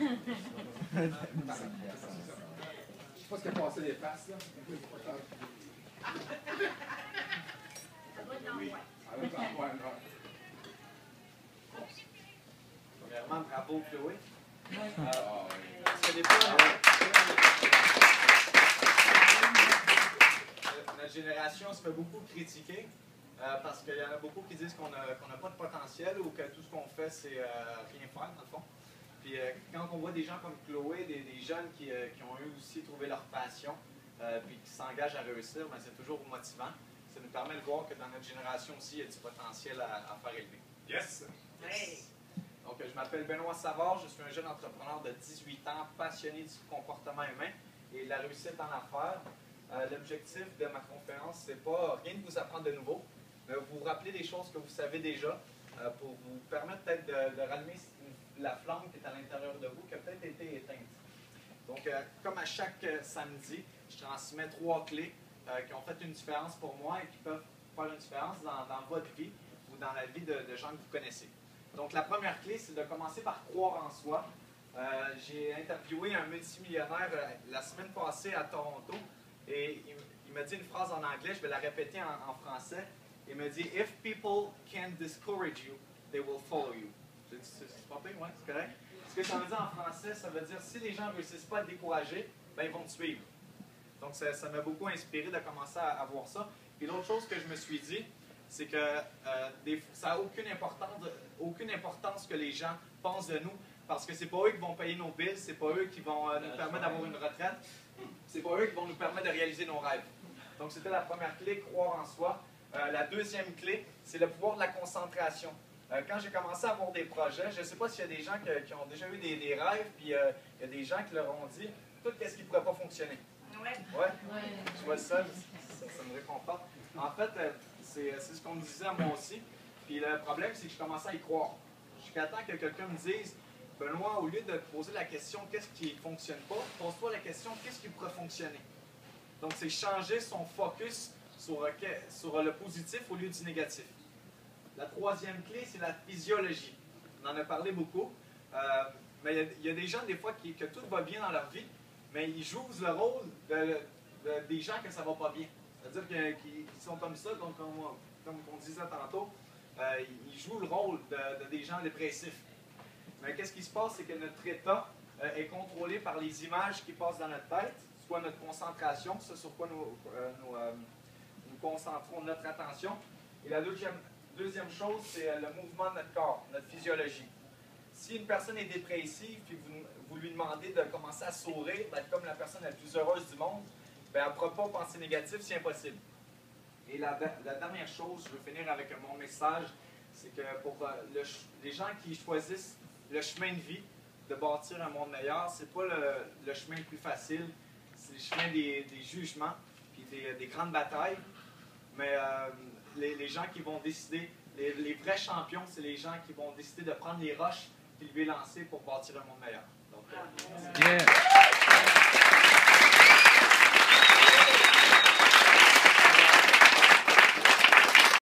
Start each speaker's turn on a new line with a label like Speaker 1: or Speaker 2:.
Speaker 1: Je sais pas ce qui a passé les faces, là.
Speaker 2: Oui. Premièrement, bravo Chloé. Parce que des fois, notre génération se fait beaucoup critiquer parce qu'il y en a beaucoup qui disent qu'on n'a pas de potentiel ou que tout ce qu'on fait, c'est rien faire, dans le fond. Puis quand on voit des gens comme Chloé, des jeunes qui ont eu aussi trouvé leur passion, puis qui s'engagent à réussir, ben, c'est toujours motivant. Ça nous permet de voir que dans notre génération aussi, il y a du potentiel à faire élever.
Speaker 1: Yes!
Speaker 2: Yes. Donc, je m'appelle Benoît Savard, je suis un jeune entrepreneur de 18 ans, passionné du comportement humain et de la réussite en affaires. L'objectif de ma conférence, c'est pas rien de vous apprendre de nouveau, mais vous rappeler des choses que vous savez déjà pour vous permettre peut-être de rallumer la flamme qui est à l'intérieur de vous, qui a peut-être été éteinte. Donc, comme à chaque samedi, je transmets 3 clés qui ont fait une différence pour moi et qui peuvent faire une différence dans votre vie ou dans la vie de gens que vous connaissez. Donc, la première clé, c'est de commencer par croire en soi. J'ai interviewé un multimillionnaire la semaine passée à Toronto et il m'a dit une phrase en anglais, je vais la répéter en français. Il m'a dit « If people can discourage you, they will follow you ». C'est pas pire, ouais, c'est correct? Ce que ça veut dire en français, ça veut dire si les gens ne réussissent pas à te décourager, ben, ils vont te suivre. Donc, ça m'a beaucoup inspiré de commencer à voir ça. Et l'autre chose que je me suis dit, c'est que ça n'a aucune importance que les gens pensent de nous, parce que c'est pas eux qui vont payer nos billes, c'est pas eux qui vont nous permettre d'avoir une retraite, c'est pas eux qui vont nous permettre de réaliser nos rêves. Donc, c'était la première clé, croire en soi. La deuxième clé, c'est le pouvoir de la concentration. Quand j'ai commencé à avoir des projets, je ne sais pas s'il y a des gens qui ont déjà eu des rêves, puis il y a des gens qui leur ont dit tout ce qui ne pourrait pas fonctionner. Ouais. Je vois ça me réconforte. En fait, c'est ce qu'on me disait à moi aussi. Puis le problème, c'est que je commençais à y croire. Jusqu'à temps que quelqu'un me dise Benoît, au lieu de te poser la question qu'est-ce qui ne fonctionne pas, pose-toi la question qu'est-ce qui pourrait fonctionner. Donc, c'est changer son focus sur le positif au lieu du négatif. La troisième clé, c'est la physiologie. On en a parlé beaucoup. Mais il y a des gens, des fois, que tout va bien dans leur vie, mais ils jouent le rôle des gens que ça ne va pas bien. C'est-à-dire qu'ils sont comme ça, donc, comme on disait tantôt, ils jouent le rôle des gens dépressifs. Mais qu'est-ce qui se passe, c'est que notre état est contrôlé par les images qui passent dans notre tête, soit notre concentration, ce sur quoi nous concentrons notre attention. Et la deuxième chose, c'est le mouvement de notre corps, notre physiologie. Si une personne est dépressive et vous lui demandez de commencer à sourire, d'être comme la personne la plus heureuse du monde, ben, elle ne pourra pas penser négatif, c'est impossible. Et la dernière chose, je veux finir avec mon message, c'est que pour les gens qui choisissent le chemin de vie, de bâtir un monde meilleur, c'est pas le chemin le plus facile, c'est le chemin des jugements et des grandes batailles. Mais les gens qui vont décider, les vrais champions, c'est les gens qui vont décider de prendre les roches et les lancer pour bâtir un monde meilleur. Donc,